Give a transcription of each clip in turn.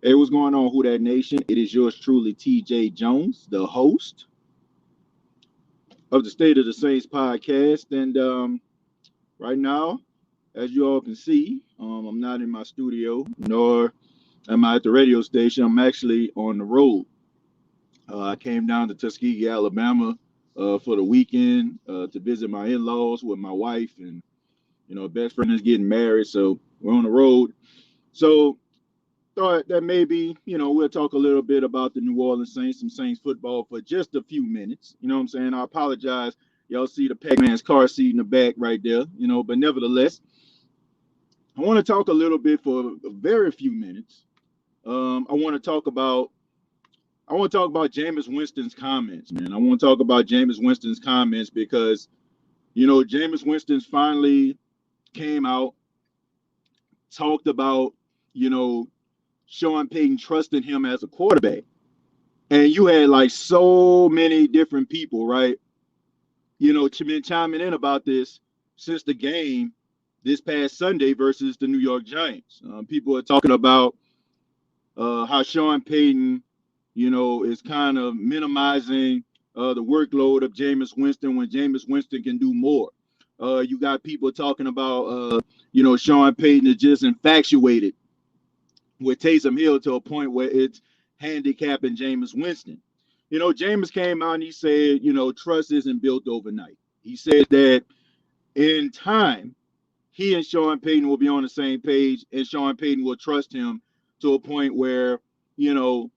Hey, what's going on, Who That Nation? It is yours truly, TJ Jones, the host of the State of the Saints podcast. And right now, as you all can see, I'm not in my studio, nor am I at the radio station. I'm actually on the road. I came down to Tuskegee, Alabama for the weekend to visit my in laws with my wife and, best friend is getting married. So we're on the road. So thought that maybe, we'll talk a little bit about the New Orleans Saints, some Saints football for just a few minutes. You know what I'm saying? I apologize. Y'all see the Pac-Man's car seat in the back right there, but nevertheless, I want to talk a little bit for a very few minutes. I want to talk about Jameis Winston's comments, man. I want to talk about Jameis Winston's comments because, Jameis Winston's finally came out, talked about, you know, Sean Payton trusting him as a quarterback. And you had like so many different people, right? Been chiming in about this since the game this past Sunday versus the New York Giants. People are talking about how Sean Payton, is kind of minimizing the workload of Jameis Winston when Jameis Winston can do more. You got people talking about, Sean Payton is just infatuated with Taysom Hill to a point where it's handicapping Jameis Winston. Jameis came out and he said, trust isn't built overnight. He said that in time, he and Sean Payton will be on the same page, and Sean Payton will trust him to a point where, he'll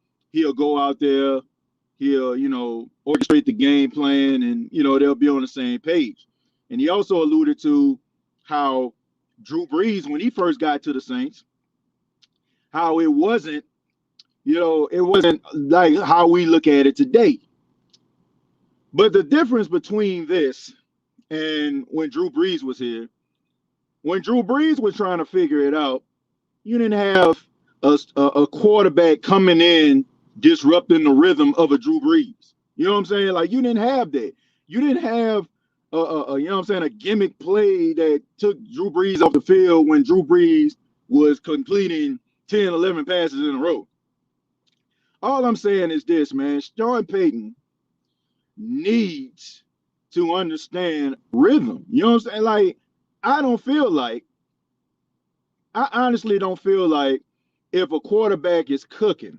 go out there, he'll, orchestrate the game plan, and, they'll be on the same page. And he also alluded to how Drew Brees, when he first got to the Saints, how it wasn't like how we look at it today. But the difference between this and when Drew Brees was here, when Drew Brees was trying to figure it out, you didn't have a quarterback coming in disrupting the rhythm of a Drew Brees. You know what I'm saying? Like you didn't have that. You didn't have a gimmick play that took Drew Brees off the field when Drew Brees was completing 10, 11 passes in a row. All I'm saying is this, man. Sean Payton needs to understand rhythm. You know what I'm saying? Like, I honestly don't feel like if a quarterback is cooking,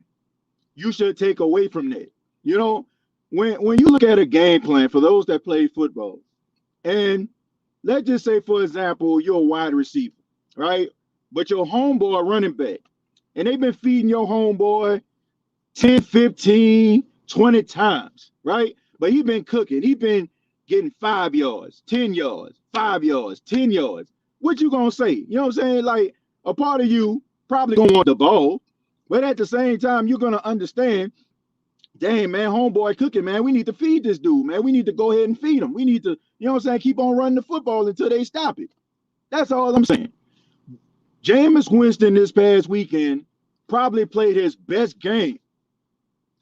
you should take away from that. You know, when you look at a game plan for those that play football, and let's just say, for example, you're a wide receiver, right? But your homeboy running back, and they've been feeding your homeboy 10, 15, 20 times, right? But he's been cooking. He's been getting 5 yards, 10 yards, 5 yards, 10 yards. What you gonna say? You know what I'm saying? Like a part of you probably gonna want the ball, but at the same time, you're gonna understand, dang man, homeboy cooking, man. We need to feed this dude, man. We need to go ahead and feed him. We need to, you know what I'm saying, keep on running the football until they stop it. That's all I'm saying. Jameis Winston this past weekend probably played his best game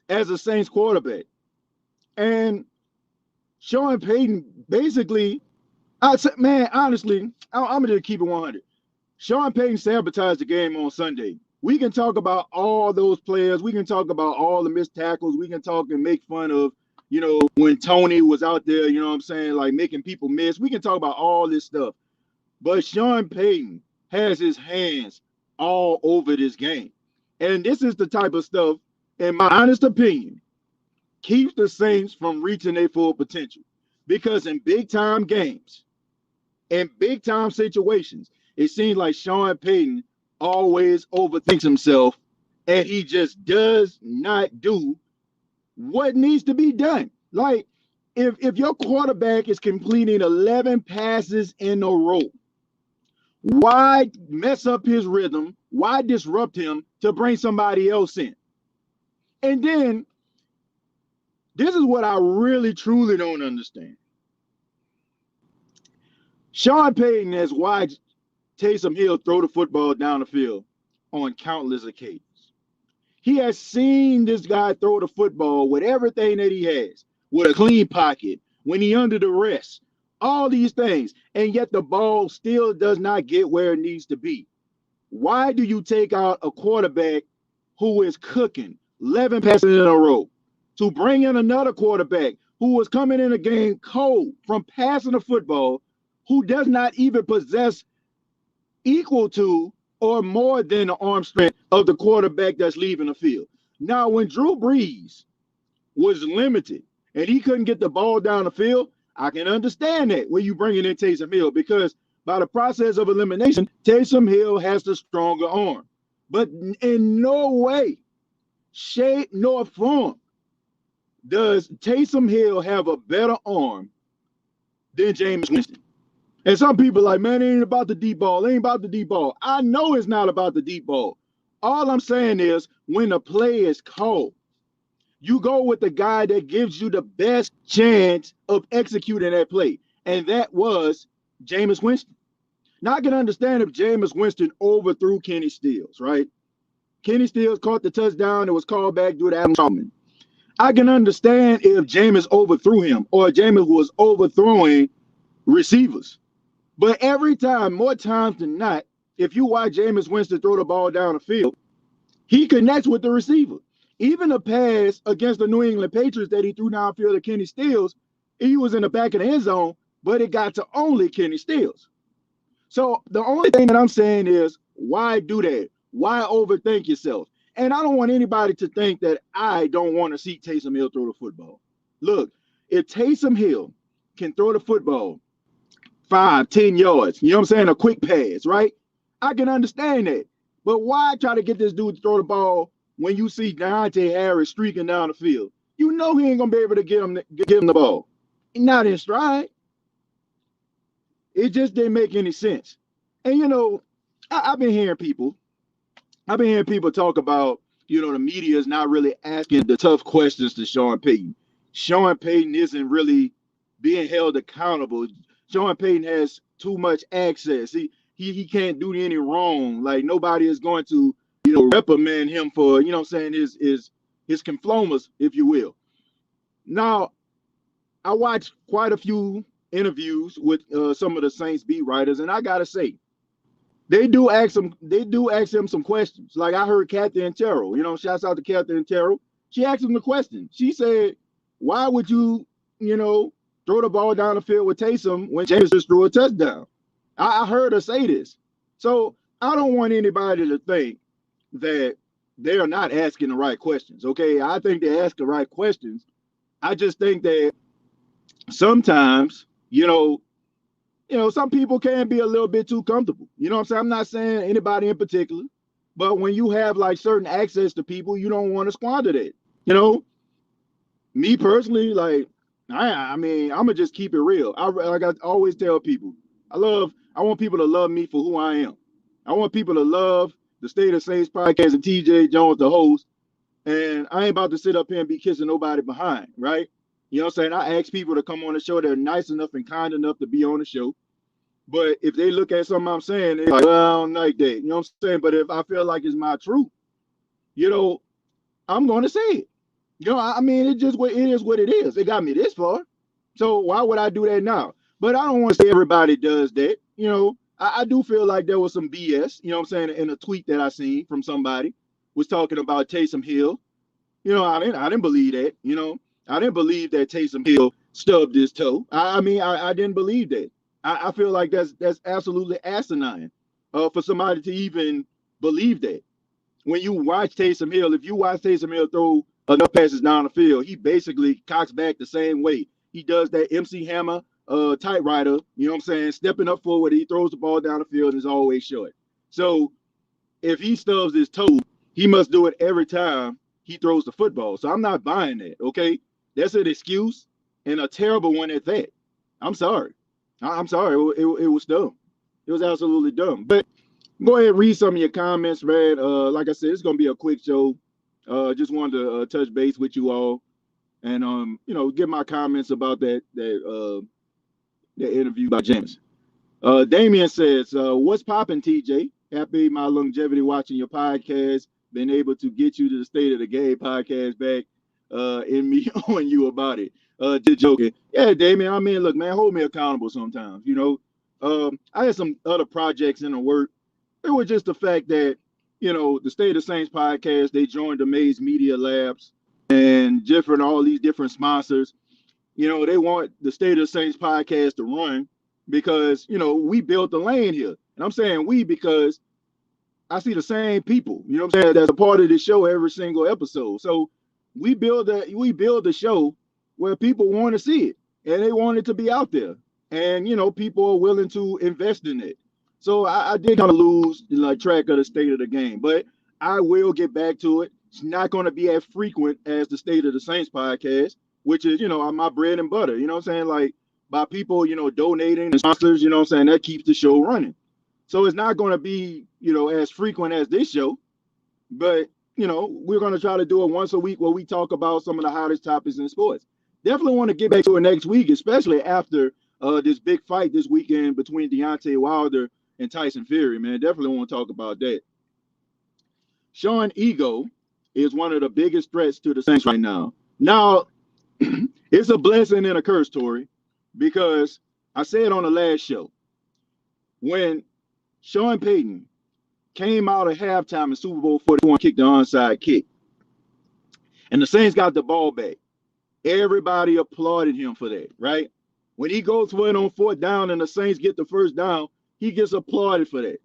as a Saints quarterback. And Sean Payton basically, I said, man, honestly, I'm going to just keep it 100. Sean Payton sabotaged the game on Sunday. We can talk about all those players. We can talk about all the missed tackles. We can talk and make fun of, when Tony was out there, you know what I'm saying, like making people miss. We can talk about all this stuff. But Sean Payton has his hands all over this game. And this is the type of stuff, in my honest opinion, keeps the Saints from reaching their full potential. Because in big time games, in big time situations, it seems like Sean Payton always overthinks himself and he just does not do what needs to be done. Like if your quarterback is completing 11 passes in a row, why mess up his rhythm? Why disrupt him to bring somebody else in? And then this is what I really truly don't understand. Sean Payton has watched Taysom Hill throw the football down the field on countless occasions. He has seen this guy throw the football with everything that he has, with a clean pocket, when he under the rest, all these things, and yet the ball still does not get where it needs to be. Why do you take out a quarterback who is cooking 11 passes in a row, to bring in another quarterback who was coming in a game cold from passing the football, who does not even possess equal to or more than the arm strength of the quarterback that's leaving the field. Now, when Drew Brees was limited and he couldn't get the ball down the field, I can understand that when you bring in Taysom Hill, because by the process of elimination, Taysom Hill has the stronger arm. But in no way, shape, nor form does Taysom Hill have a better arm than Jameis Winston. And some people are like, man, it ain't about the deep ball. It ain't about the deep ball. I know it's not about the deep ball. All I'm saying is when the play is called, you go with the guy that gives you the best chance of executing that play. And that was Jameis Winston. Now, I can understand if Jameis Winston overthrew Kenny Stills, right? Kenny Stills caught the touchdown. It was called back due to Adam Trautman. I can understand if Jameis overthrew him or Jameis was overthrowing receivers. But every time, more times than not, if you watch Jameis Winston throw the ball down the field, he connects with the receiver. Even the pass against the New England Patriots that he threw downfield to Kenny Stills, he was in the back of the end zone, but it got to only Kenny Stills. So the only thing that I'm saying is, why do that? Why overthink yourself? And I don't want anybody to think that I don't want to see Taysom Hill throw the football. Look, if Taysom Hill can throw the football 5-10 yards, you know what I'm saying, a quick pass, right? I can understand that. But why try to get this dude to throw the ball when you see Deontay Harris streaking down the field? You know he ain't going to be able to get him the ball. Not in stride. It just didn't make any sense. And, you know, I've been hearing people talk about, you know, the media is not really asking the tough questions to Sean Payton. Sean Payton isn't really being held accountable. Sean Payton has too much access. He can't do any wrong. Like, nobody is going to, you know, reprimand him for, you know what I'm saying, his conflomas, if you will. Now, I watched quite a few interviews with some of the Saints beat writers, and I gotta say, they do ask him some questions. Like, I heard Catherine Terrell, you know, shouts out to Catherine Terrell. She asked him the question. She said, why would you, you know, throw the ball down the field with Taysom when Jameis just threw a touchdown? I heard her say this. So I don't want anybody to think that they're not asking the right questions. Okay, I think they ask the right questions. I just think that sometimes, you know, some people can be a little bit too comfortable. You know what I'm saying? I'm not saying anybody in particular, but when you have like certain access to people, you don't want to squander that. You know, me personally, like, I mean, I'm gonna just keep it real. Like I always tell people, I want people to love me for who I am. I want people to love the State of Saints podcast and TJ Jones, the host. And I ain't about to sit up here and be kissing nobody behind, right? You know what I'm saying? I ask people to come on the show. They're nice enough and kind enough to be on the show. But if they look at something I'm saying, they're like, well, I don't like that. You know what I'm saying? But if I feel like it's my truth, you know, I'm going to say it. You know, I mean, it is what it is. It got me this far. So why would I do that now? But I don't want to say everybody does that. You know, I do feel like there was some BS, you know what I'm saying, in a tweet that I seen from somebody was talking about Taysom Hill. You know, I didn't believe that, you know. I didn't believe that Taysom Hill stubbed his toe. I mean, I didn't believe that. I feel like that's absolutely asinine for somebody to even believe that. When you watch Taysom Hill, if you watch Taysom Hill throw enough passes down the field, he basically cocks back the same way. He does that MC Hammer tight rider, you know what I'm saying, stepping up forward, he throws the ball down the field and is always short. So if he stubs his toe, he must do it every time he throws the football. So I'm not buying that, okay? That's an excuse and a terrible one at that. I'm sorry. I'm sorry. It was dumb. It was absolutely dumb. But go ahead and read some of your comments, man. Like I said, it's going to be a quick show. Just wanted to touch base with you all and, you know, give my comments about that interview by James. Damien says, what's popping, TJ? Happy my longevity watching your podcast. Been able to get you to the State of the Game podcast back and me on you about it. Just joking. Yeah, Damien, I mean, look, man, hold me accountable sometimes, you know. I had some other projects in the work. It was just the fact that the State of the Saints podcast, they joined the Maze Media Labs and all these different sponsors. They want the State of the Saints podcast to run because, we built the lane here. And I'm saying we because I see the same people, what I'm saying, that's a part of the show every single episode. So we build a show where people want to see it and they want it to be out there. And people are willing to invest in it. So I did kind of lose track of the state of the game, but I will get back to it. It's not going to be as frequent as the State of the Saints podcast, which is, my bread and butter. You know what I'm saying? Like by people, donating and sponsors, what I'm saying, that keeps the show running. So it's not going to be, as frequent as this show, but, we're going to try to do it once a week where we talk about some of the hottest topics in sports. Definitely want to get back to it next week, especially after this big fight this weekend between Deontay Wilder and Tyson Fury, man. Definitely want to talk about that. Sean Ego is one of the biggest threats to the Saints right now. Now, it's a blessing and a curse, Tori, because I said on the last show, when Sean Payton came out at halftime in Super Bowl 44 and kicked the onside kick, and the Saints got the ball back, everybody applauded him for that, right? When he goes for it on fourth down and the Saints get the first down, he gets applauded for that.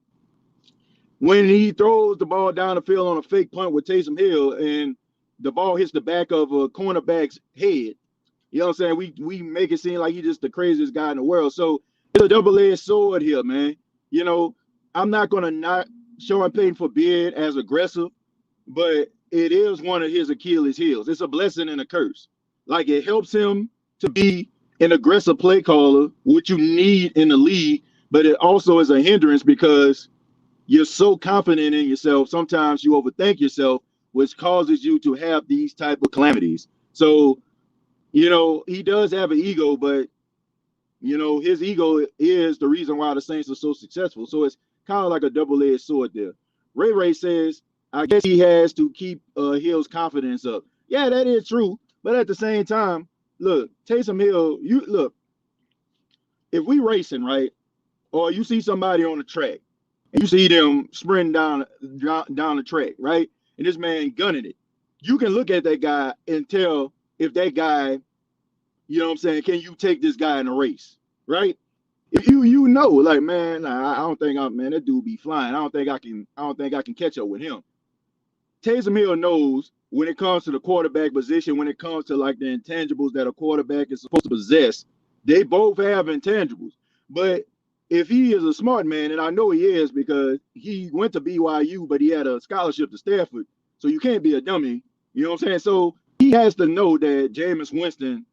When he throws the ball down the field on a fake punt with Taysom Hill and the ball hits the back of a cornerback's head, you know what I'm saying? We make it seem like he's just the craziest guy in the world. So it's a double-edged sword here, man. I'm not going to knock Sean Payton for being as aggressive, but it is one of his Achilles heels. It's a blessing and a curse. Like it helps him to be an aggressive play caller, which you need in the league, but it also is a hindrance because you're so confident in yourself. Sometimes you overthink yourself, which causes you to have these type of calamities. So, he does have an ego, but, his ego is the reason why the Saints are so successful. So it's kind of like a double-edged sword there. Ray says, I guess he has to keep Hill's confidence up. Yeah, that is true. But at the same time, look, Taysom Hill, if we racing, right, or you see somebody on the track, and you see them sprinting down the track, right, and this man gunning it, you can look at that guy and tell if that guy, can you take this guy in a race, right? If like, man, I don't think that dude be flying. I don't think I can catch up with him. Taysom Hill knows when it comes to the quarterback position, when it comes to like the intangibles that a quarterback is supposed to possess, they both have intangibles. But if he is a smart man, and I know he is because he went to BYU, but he had a scholarship to Stanford, so you can't be a dummy. You know what I'm saying? So he has to know that Jameis Winston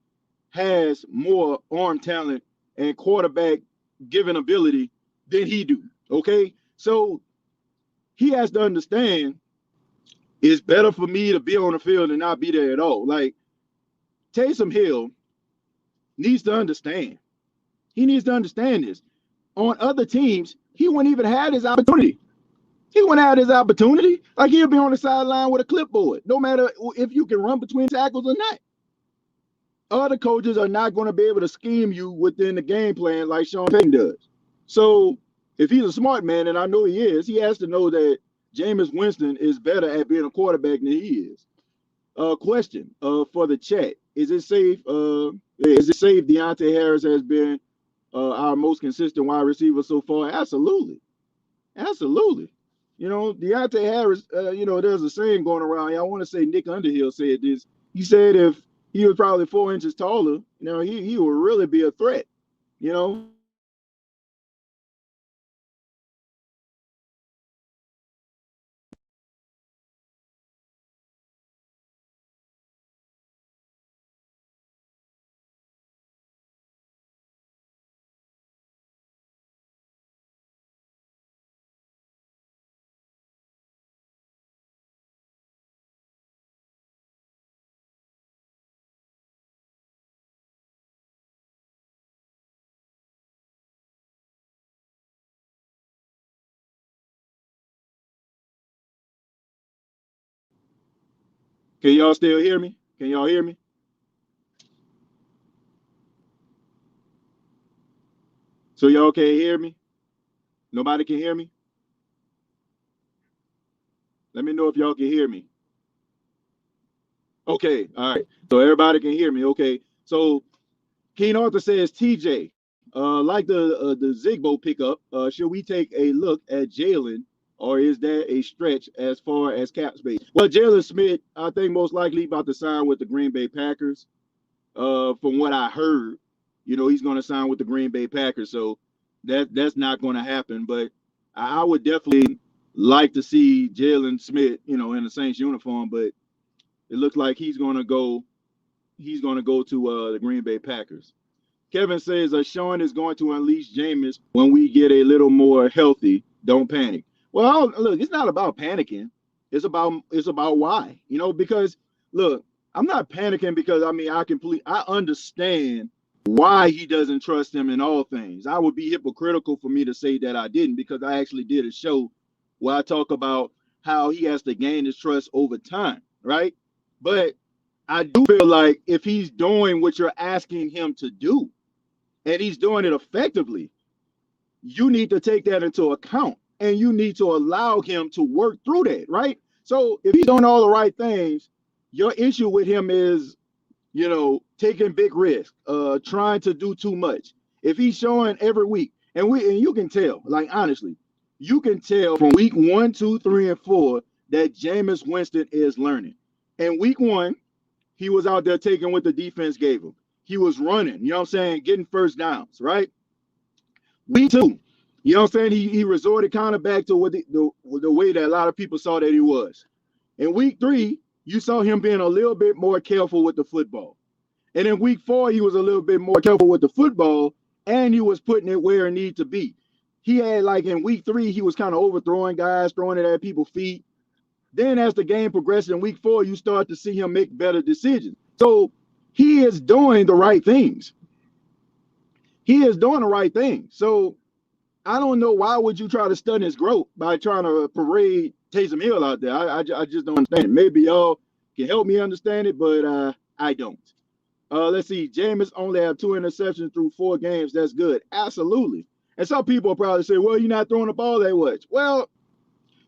has more arm talent and quarterback giving ability than he do. Okay, so he has to understand it's better for me to be on the field and not be there at all. Like Taysom Hill needs to understand. He needs to understand this. On other teams, he wouldn't even have his opportunity. He wouldn't have his opportunity. Like he'll be on the sideline with a clipboard, no matter if you can run between tackles or not. Other coaches are not going to be able to scheme you within the game plan like Sean Payton does. So if he's a smart man, and I know he is, he has to know that Jameis Winston is better at being a quarterback than he is. Question for the chat: Is it safe? Deontay Harris has been our most consistent wide receiver so far? Absolutely. Deontay Harris. There's a saying going around. I want to say Nick Underhill said this. He said if he was probably 4 inches taller, he would really be a threat. Can y'all still hear me? Can y'all hear me? So y'all can't hear me? Nobody can hear me? Let me know if y'all can hear me. Okay, all right. So everybody can hear me. Okay. So Keen Arthur says, TJ, like the Zigbo pickup, should we take a look at Jalen, or is there a stretch as far as cap space? Well, Jalen Smith, I think most likely about to sign with the Green Bay Packers. From what I heard, he's going to sign with the Green Bay Packers, so that's not going to happen. But I would definitely like to see Jalen Smith, in the Saints uniform. But it looks like he's going to go. He's going to go to the Green Bay Packers. Kevin says, Sean is going to unleash Jameis when we get a little more healthy. Don't panic. Well, look, it's not about panicking. It's about why. Because look, I'm not panicking because I understand why he doesn't trust him in all things. I would be hypocritical for me to say that I didn't, because I actually did a show where I talk about how he has to gain his trust over time, right? But I do feel like if he's doing what you're asking him to do, and he's doing it effectively, you need to take that into account, and you need to allow him to work through that, right? So if he's doing all the right things, your issue with him is, taking big risks, trying to do too much. If he's showing every week, and you can tell, like honestly, you can tell from week 1, 2, 3, and 4 that Jameis Winston is learning. In week 1, he was out there taking what the defense gave him. He was running, getting first downs, right? Week 2, he resorted kind of back to what the way that a lot of people saw that he was. In week 3, you saw him being a little bit more careful with the football. And in week 4, he was a little bit more careful with the football, and he was putting it where it needed to be. He had, like, in week 3, he was kind of overthrowing guys, throwing it at people's feet. Then as the game progressed in week 4, you start to see him make better decisions. So he is doing the right things. So I don't know, why would you try to stun his growth by trying to parade Taysom Hill out there? I just don't understand it. Maybe y'all can help me understand it, but I don't. Let's see. Jameis only have 2 interceptions through 4 games. That's good. Absolutely. And some people will probably say, well, you're not throwing the ball that much. Well,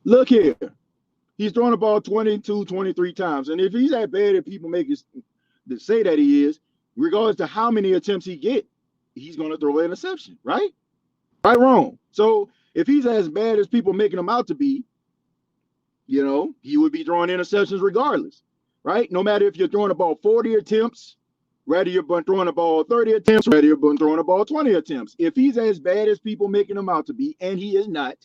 look here. He's throwing the ball 22, 23 times. And if he's that bad, if people make it say that he is, regardless to how many attempts he get, he's going to throw an interception, right? Right, wrong. So if he's as bad as people making him out to be, he would be throwing interceptions regardless, right? No matter if you're throwing the ball 40 attempts, whether you're throwing the ball 30 attempts, whether you're throwing the ball 20 attempts. If he's as bad as people making him out to be, and he is not,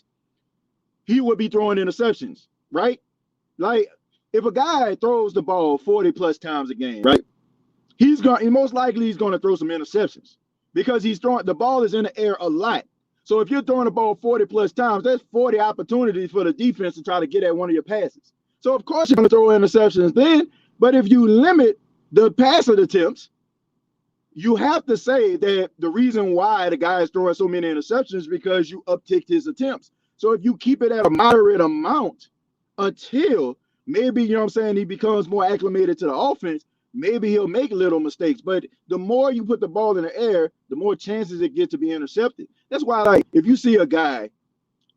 he would be throwing interceptions, right? Like, if a guy throws the ball 40 plus times a game, right, most likely he's going to throw some interceptions, because the ball is in the air a lot. So if you're throwing the ball 40 plus times, there's 40 opportunities for the defense to try to get at one of your passes. So of course you're going to throw interceptions then, but if you limit the passing attempts, you have to say that the reason why the guy is throwing so many interceptions is because you upticked his attempts. So if you keep it at a moderate amount until maybe, he becomes more acclimated to the offense, maybe he'll make little mistakes. But the more you put the ball in the air, the more chances it gets to be intercepted. That's why, like, if you see a guy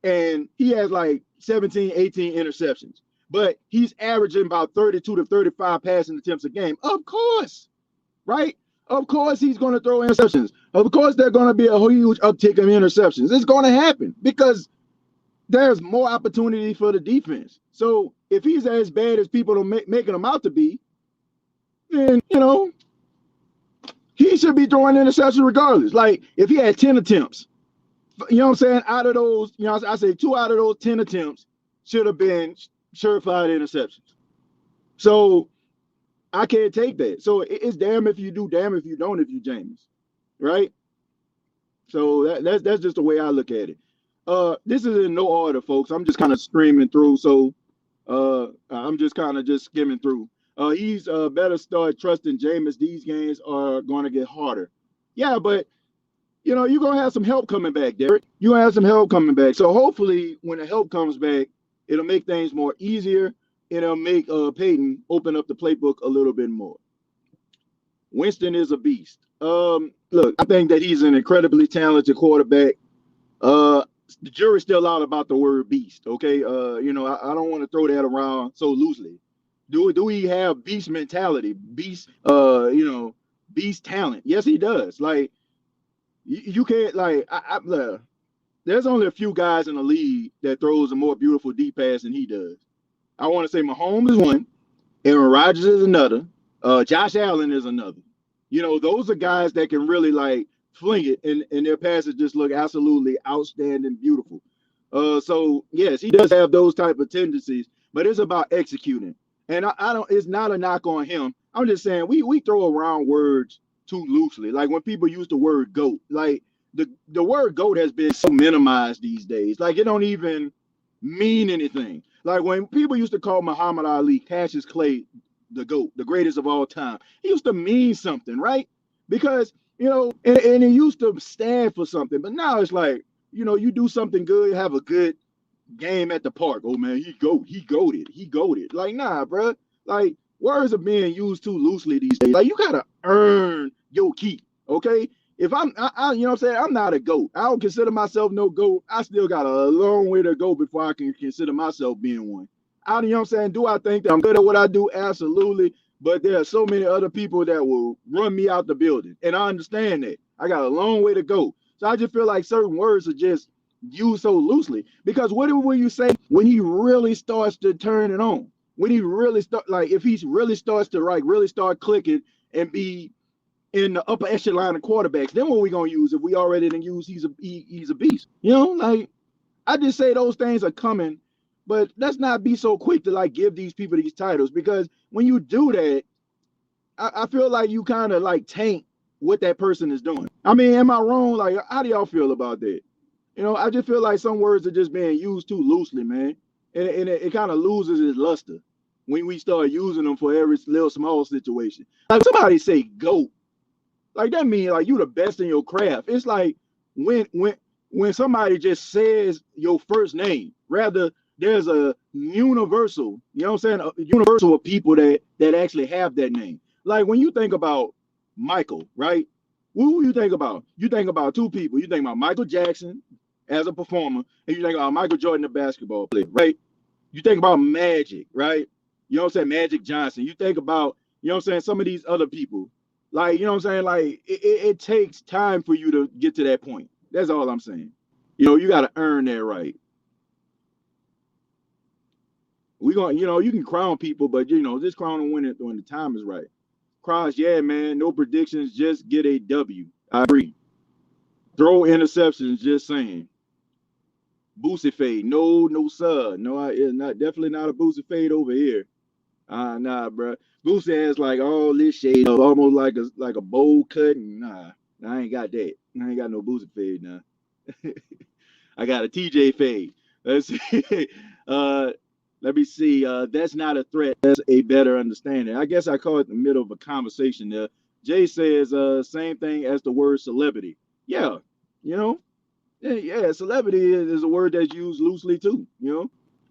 and he has like 17, 18 interceptions, but he's averaging about 32 to 35 passing attempts a game, of course, right? Of course he's going to throw interceptions. Of course there's going to be a huge uptick in interceptions. It's going to happen because there's more opportunity for the defense. So if he's as bad as people are making him out to be, then, he should be throwing interceptions regardless. Like, if he had 10 attempts, out of those, I say 2 out of those 10 attempts should have been certified interceptions. So I can't take that. So it's damn if you do, damn if you don't, if you Jameis, right? So that's just the way I look at it. This is in no order, folks. I'm just kind of streaming through, so I'm just kind of just skimming through. He's better start trusting Jameis. These games are going to get harder. Yeah, but you're going to have some help coming back, Derek. You're going to have some help coming back. So hopefully when the help comes back, it'll make things more easier. It'll make Payton open up the playbook a little bit more. Winston is a beast. Look, I think that he's an incredibly talented quarterback. the jury's still out about the word beast. Okay, I don't want to throw that around so loosely. Do he have beast mentality, beast, beast talent? Yes, he does. Like you can't like there's only a few guys in the league that throws a more beautiful deep pass than he does. I want to say Mahomes is one, Aaron Rodgers is another, Josh Allen is another. Those are guys that can really like fling it, and their passes just look absolutely outstanding, beautiful. So yes, he does have those type of tendencies, but it's about executing. And I don't. It's not a knock on him. I'm just saying we throw around words too loosely. Like when people use the word goat, like the word goat has been so minimized these days. Like it don't even mean anything. Like when people used to call Muhammad Ali, Cassius Clay, the GOAT, the greatest of all time, it used to mean something, right? Because, and it used to stand for something. But now it's like, you do something good, have a good game at the park. Oh, man, he goated. Like, nah, bro. Like, words are being used too loosely these days. Like, you got to earn your keep, okay? If I'm saying? I'm not a GOAT. I don't consider myself no GOAT. I still got a long way to go before I can consider myself being one. I'm saying? Do I think that I'm good at what I do? Absolutely. But there are so many other people that will run me out the building. And I understand that. I got a long way to go. So I just feel like certain words are just used so loosely. Because what will you say when he really starts to turn it on? When he really if he really starts to really start clicking and be in the upper echelon of quarterbacks, then what we gonna use if we already didn't use he's a beast? Like I just say those things are coming, but let's not be so quick to like give these people these titles, because when you do that, I feel like you kind of like taint what that person is doing. I mean, am I wrong? Like, how do y'all feel about that? I just feel like some words are just being used too loosely, man, and it kind of loses its luster when we start using them for every little small situation. Like somebody say "goat," like that means like you the best in your craft. It's like when somebody just says your first name, rather there's a universal, I'm saying, a universal of people that actually have that name. Like when you think about Michael, right? Who you think about? You think about two people. You think about Michael Jackson as a performer, and you think about Michael Jordan, the basketball player, right? You think about Magic, right? Magic Johnson. You think about, some of these other people. Like, Like it takes time for you to get to that point. That's all I'm saying. You got to earn that right. You can crown people, but just crown them when the time is right. Cross, yeah, man. No predictions, just get a W. I agree. Throw interceptions, just saying. Boosie fade, no sir, no, it's not definitely not a Boosie fade over here. Nah, bro. Boosie has like all this shade of almost like a bowl cut, and nah, I ain't got that. I ain't got no Boosie fade now. I got a TJ fade. Let's see. Let me see. That's not a threat. That's a better understanding. I guess I call it the middle of a conversation there. Jay says, same thing as the word celebrity. Yeah, you know, yeah, celebrity is a word that's used loosely too.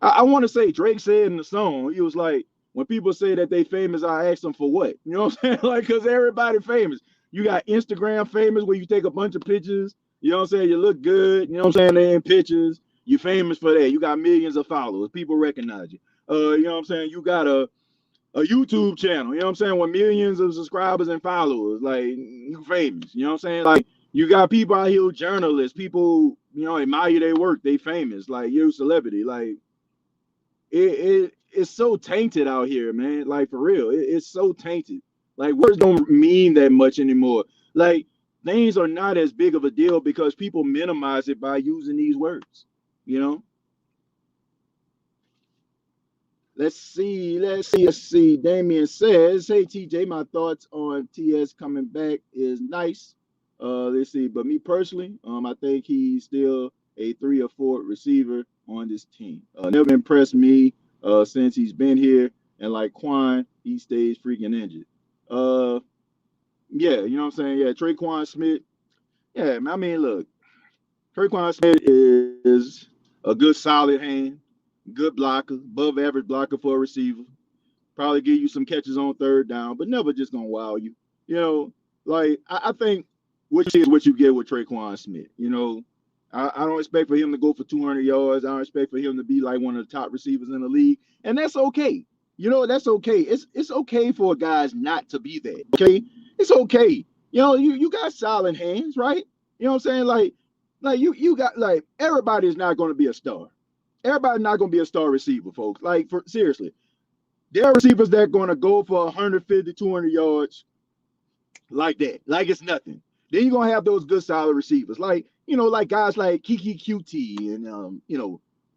I want to say Drake said in the song, he was like, when people say that they famous, I ask them for what? You know what I'm saying? Like, because everybody famous. You got Instagram famous where you take a bunch of pictures. You know what I'm saying? You look good. You know what I'm saying? They're in pictures. You're famous for that. You got millions of followers. People recognize you. You know what I'm saying? You got a YouTube channel. You know what I'm saying? With millions of subscribers and followers. Like, you famous. You know what I'm saying? Like, you got people out here, journalists, people, admire their work. They famous. Like, you're a celebrity. Like, it's so tainted out here, man. Like, for real. It's so tainted. Like, words don't mean that much anymore. Like, things are not as big of a deal because people minimize it by using these words, you know? Let's see. Damien says, hey, TJ, my thoughts on TS coming back is nice. Let's see. But me personally, I think he's still a 3 or 4 receiver on this team. Never impressed me since he's been here. And like Quan, he stays freaking injured. Yeah, you know what I'm saying? Yeah, Traquan Smith. Yeah, I mean, look, Traquan Smith is a good solid hand, good blocker, above average blocker for a receiver. Probably give you some catches on third down, but never just gonna wow you. Like I think which is what you get with Traquan Smith. I don't expect for him to go for 200 yards. I don't expect for him to be like one of the top receivers in the league, and that's okay. That's okay. It's okay for guys not to be that. Okay, it's okay. You got solid hands, right? You know what I'm saying? Like you got like everybody is not going to be a star. Everybody's not going to be a star receiver, folks. Like seriously, there are receivers that are going to go for 150, 200 yards like that, like it's nothing. Then you're gonna have those good solid receivers, like guys like Kiki QT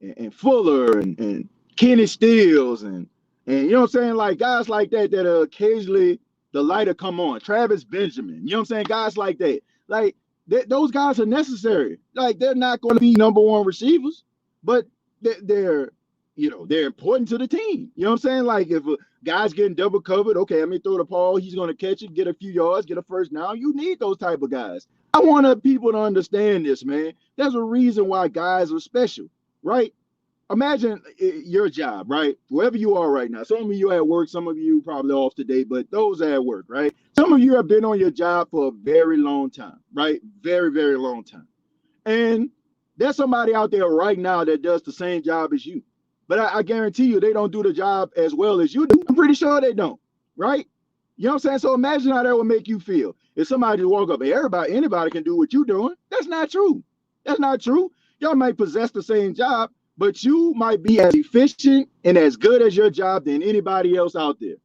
and Fuller and Kenny Stills and you know what I'm saying, like guys like that occasionally the lighter come on. Travis Benjamin, you know what I'm saying, guys like that, like those guys are necessary. Like they're not going to be number one receivers, but they're they're important to the team. You know what I'm saying? Like if a guy's getting double covered, okay, let me throw the ball. He's going to catch it, get a few yards, get a first down. You need those type of guys. I want people to understand this, man. There's a reason why guys are special, right? Imagine your job, right? Wherever you are right now. Some of you at work, some of you probably off today, but those at work, right? Some of you have been on your job for a very long time, right? Very, very long time. And there's somebody out there right now that does the same job as you. But I guarantee you they don't do the job as well as you do. I'm pretty sure they don't, right? You know what I'm saying? So imagine how that would make you feel if somebody just walk up and anybody can do what you're doing. That's not true. That's not true. Y'all might possess the same job, but you might be as efficient and as good as your job than anybody else out there,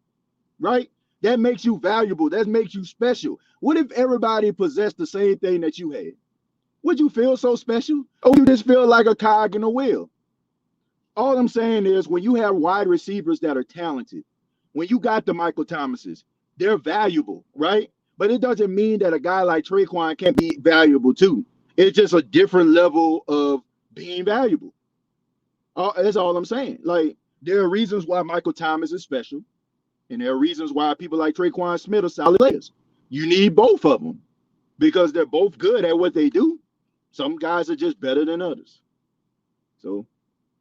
right? That makes you valuable. That makes you special. What if everybody possessed the same thing that you had? Would you feel so special? Or you just feel like a cog in a wheel? All I'm saying is when you have wide receivers that are talented, when you got the Michael Thomases, they're valuable, right? But it doesn't mean that a guy like Traquan can't be valuable too. It's just a different level of being valuable. That's all I'm saying. Like there are reasons why Michael Thomas is special, and there are reasons why people like Traquan Smith are solid players. You need both of them because they're both good at what they do. Some guys are just better than others. So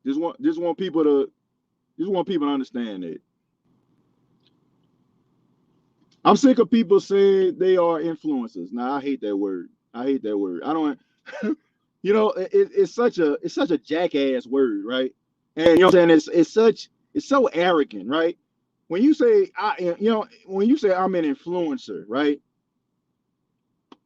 just want people to understand that. I'm sick of people saying they are influencers. Now I hate that word. I don't. It's such a jackass word, right? And you know what I'm saying? It's so arrogant, right? When you say when you say I'm an influencer, right?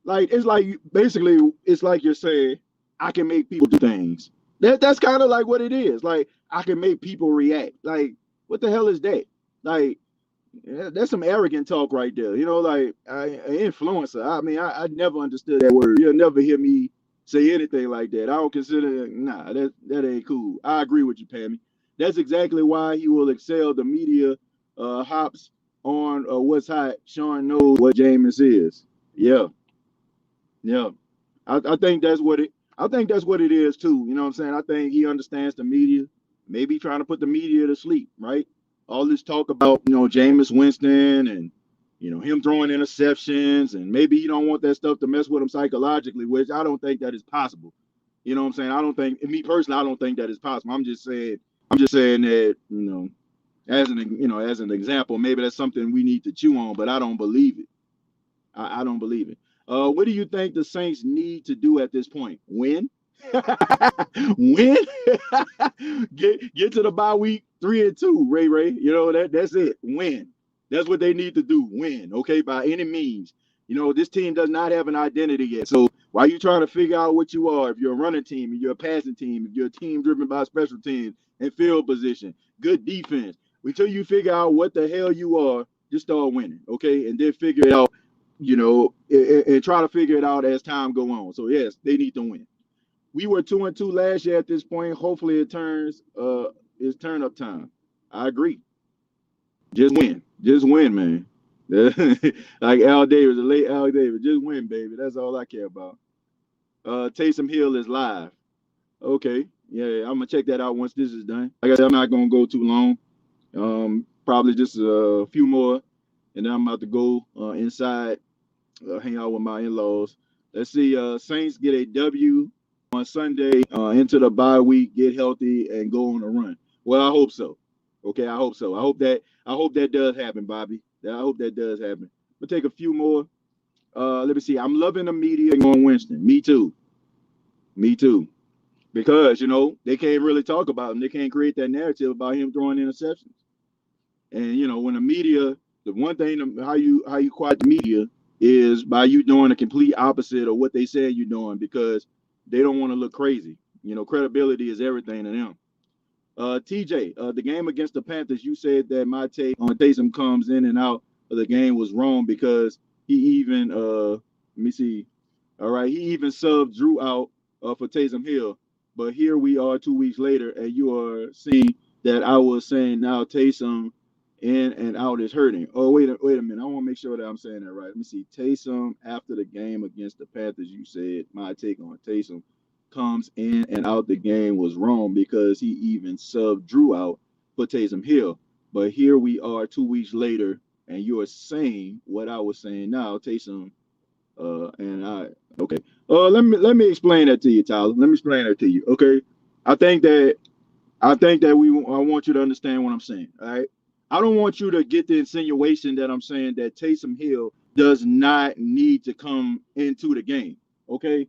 Like it's like basically it's like you're saying I can make people do things. That's kind of like what it is. Like I can make people react. Like what the hell is that? Like that's some arrogant talk right there. Like an influencer. I mean, I never understood that word. You'll never hear me say anything like that. I don't consider that ain't cool. I agree with you, Pammy. That's exactly why he will excel the media hops on what's hot. Sean knows what Jameis is. Yeah. Yeah. I think that's what it is too. You know what I'm saying? I think he understands the media, maybe trying to put the media to sleep, right? All this talk about, Jameis Winston and, him throwing interceptions, and maybe he don't want that stuff to mess with him psychologically, which I don't think that is possible. You know what I'm saying? I don't think, me personally, I don't think that is possible. I'm just saying that, as an example, maybe that's something we need to chew on, but I don't believe it. I don't believe it. What do you think the Saints need to do at this point? Win? Win? get to the bye week 3-2, Ray. That's it. Win. That's what they need to do. Win. Okay, by any means. This team does not have an identity yet. So why are you trying to figure out what you are? If you're a running team, if you're a passing team, if you're a team driven by special teams and field position, good defense. Until you figure out what the hell you are, just start winning. Okay, and then figure it out. And try to figure it out as time go on. So yes, they need to win. We were 2-2 last year at this point. Hopefully it turns it's turn up time. I agree. Just win, man. Like Al Davis, the late Al Davis. Just win, baby. That's all I care about. Taysom Hill is live. Okay. Yeah, I'm gonna check that out once this is done. Like I said, I'm not gonna go too long. Probably just a few more, and then I'm about to go inside, hang out with my in-laws. Let's see. Saints get a W on Sunday, into the bye week, get healthy, and go on a run. Well, I hope so. Okay, I hope so. I hope that does happen, Bobby. I hope that does happen. We'll take a few more. Let me see. I'm loving the media on Winston. Me too. Me too. Because, they can't really talk about him. They can't create that narrative about him throwing interceptions. And, when the media, the one thing, how you quiet the media is by you doing the complete opposite of what they say you're doing because they don't want to look crazy. Credibility is everything to them. TJ, the game against the Panthers, you said that my take on Taysom comes in and out of the game was wrong because he even, let me see, all right, he even subbed Drew out for Taysom Hill. But here we are 2 weeks later, and you are seeing that I was saying now Taysom in and out is hurting. Oh, wait a minute. I want to make sure that I'm saying that right. Let me see. Taysom after the game against the Panthers, you said my take on Taysom comes in and out the game was wrong because he even subbed Drew out for Taysom Hill. But here we are 2 weeks later, and you are saying what I was saying now, Taysom. And I okay. Let me explain that to you, Tyler. Let me explain that to you. Okay. I think that I want you to understand what I'm saying. All right. I don't want you to get the insinuation that I'm saying that Taysom Hill does not need to come into the game. Okay.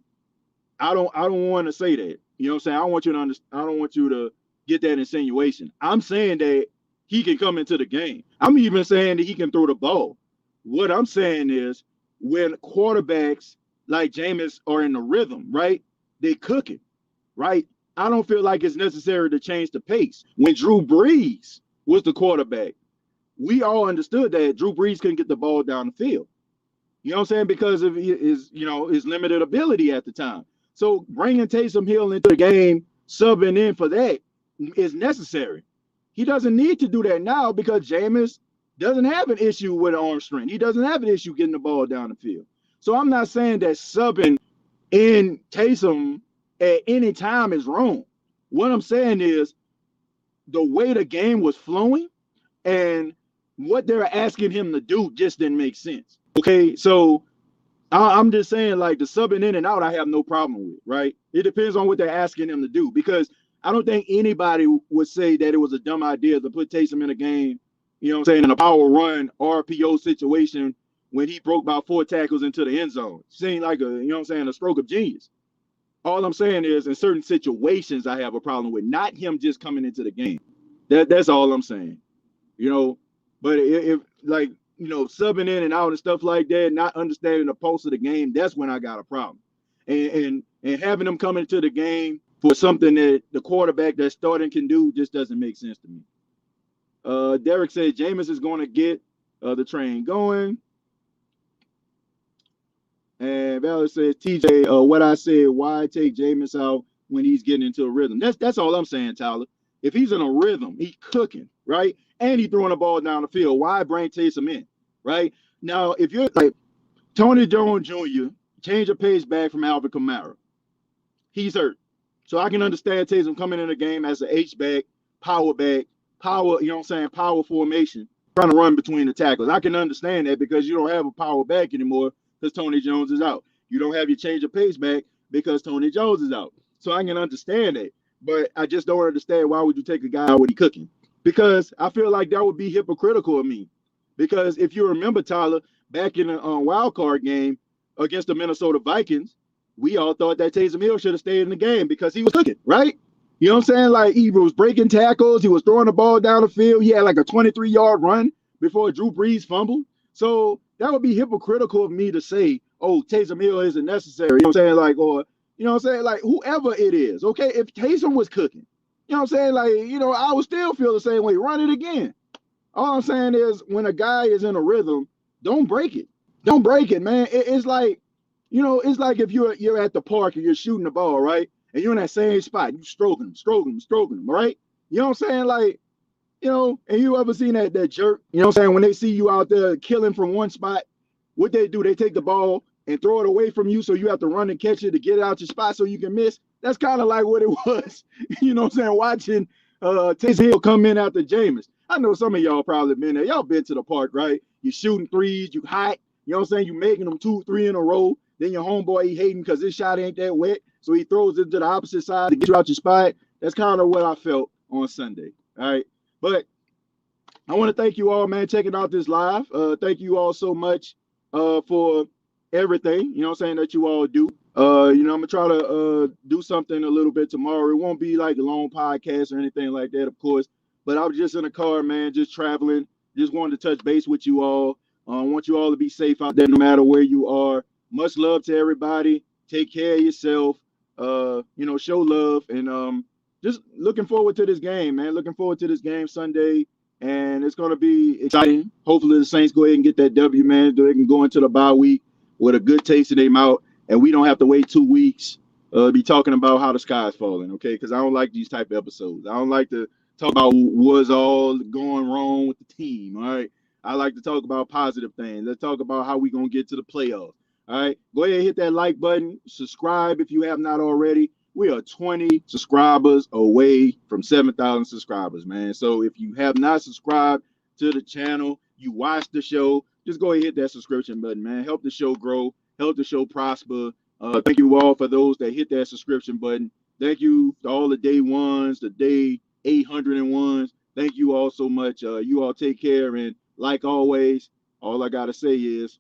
I don't want to say that. You know what I'm saying? I don't want you to get that insinuation. I'm saying that he can come into the game. I'm even saying that he can throw the ball. What I'm saying is when quarterbacks like Jameis are in the rhythm, right? They cook it, right? I don't feel like it's necessary to change the pace. When Drew Brees was the quarterback, we all understood that Drew Brees couldn't get the ball down the field. You know what I'm saying? Because of his limited ability at the time. So bringing Taysom Hill into the game, subbing in for that is necessary. He doesn't need to do that now because Jameis doesn't have an issue with arm strength. He doesn't have an issue getting the ball down the field. So I'm not saying that subbing in Taysom at any time is wrong. What I'm saying is the way the game was flowing and what they're asking him to do just didn't make sense. Okay, so I'm just saying, like, the subbing in and out, I have no problem with, right? It depends on what they're asking him to do because I don't think anybody would say that it was a dumb idea to put Taysom in a game, you know what I'm saying, in a power run RPO situation when he broke about 4 tackles into the end zone. Seemed like a stroke of genius. All I'm saying is in certain situations I have a problem with, not him just coming into the game. That's all I'm saying, you know. But if like, subbing in and out and stuff like that, not understanding the pulse of the game, that's when I got a problem. And having them come into the game for something that the quarterback that's starting can do just doesn't make sense to me. Derek said Jameis is going to get the train going. And Valerie says, TJ, what I said, why take Jameis out when he's getting into a rhythm? That's all I'm saying, Tyler. If he's in a rhythm, he's cooking, right? And he's throwing the ball down the field. Why bring Taysom in, right? Now, if you're like Tony Jones Jr., change of pace back from Alvin Kamara. He's hurt. So I can understand Taysom coming in the game as an H-back, power, power formation, trying to run between the tackles. I can understand that because you don't have a power back anymore because Tony Jones is out. You don't have your change of pace back because Tony Jones is out. So I can understand that. But I just don't understand why would you take a guy out when he's cooking? Because I feel like that would be hypocritical of me. Because if you remember, Tyler, back in the wild card game against the Minnesota Vikings, we all thought that Taysom Hill should have stayed in the game because he was cooking, right? You know what I'm saying? Like, he was breaking tackles. He was throwing the ball down the field. He had like a 23-yard run before Drew Brees fumbled. So that would be hypocritical of me to say, oh, Taysom Hill isn't necessary. You know what I'm saying? Like, or, you know what I'm saying? Like, whoever it is, okay? If Taysom was cooking, you know what I'm saying? Like, I would still feel the same way. Run it again. All I'm saying is when a guy is in a rhythm, don't break it. Don't break it, man. It's like, it's like if you're at the park and you're shooting the ball, right? And you're in that same spot, you stroking them, right? You know what I'm saying? Like, and you ever seen that jerk, you know what I'm saying? When they see you out there killing from one spot, what they do, they take the ball and throw it away from you so you have to run and catch it to get it out your spot so you can miss. That's kind of like what it was, you know what I'm saying, watching Taysom Hill come in after Jameis. I know some of y'all probably been there. Y'all been to the park, right? You shooting threes, you hot, you know what I'm saying? You making them 2, 3 in a row. Then your homeboy, he hating because his shot ain't that wet. So he throws it to the opposite side to get you out your spot. That's kind of what I felt on Sunday. All right. But I want to thank you all, man, checking out this live. Thank you all so much for everything, you know what I'm saying, that you all do. I'm gonna try to do something a little bit tomorrow. It won't be like a long podcast or anything like that, of course. But I was just in a car, man, just traveling. Just wanted to touch base with you all. I want you all to be safe out there, no matter where you are. Much love to everybody. Take care of yourself. Show love, and just looking forward to this game, man. Looking forward to this game Sunday, and it's gonna be exciting. Hopefully, the Saints go ahead and get that W, man. So they can go into the bye week with a good taste in their mouth, and we don't have to wait 2 weeks be talking about how the sky's falling, okay? Because I don't like these type of episodes. I don't like to talk about what's all going wrong with the team, all right? I like to talk about positive things. Let's talk about how we going to get to the playoffs, all right? Go ahead and hit that like button. Subscribe if you have not already. We are 20 subscribers away from 7,000 subscribers, man. So if you have not subscribed to the channel, you watch the show, just go ahead and hit that subscription button, man. Help the show grow, help the show prosper. Thank you all for those that hit that subscription button. Thank you to all the day ones, the day 801s. Thank you all so much. You all take care. And like always, all I got to say is